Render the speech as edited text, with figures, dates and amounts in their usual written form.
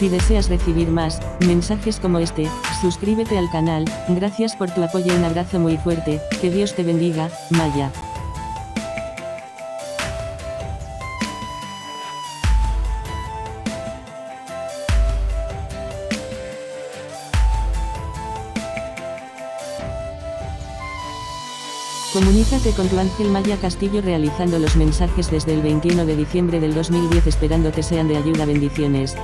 Si deseas recibir más mensajes como este, suscríbete al canal. Gracias por tu apoyo, un abrazo muy fuerte, que Dios te bendiga, Maya. Comunícate con tu ángel Maya Castillo realizando los mensajes desde el 21 de diciembre del 2010, esperando te sean de ayuda. Bendiciones.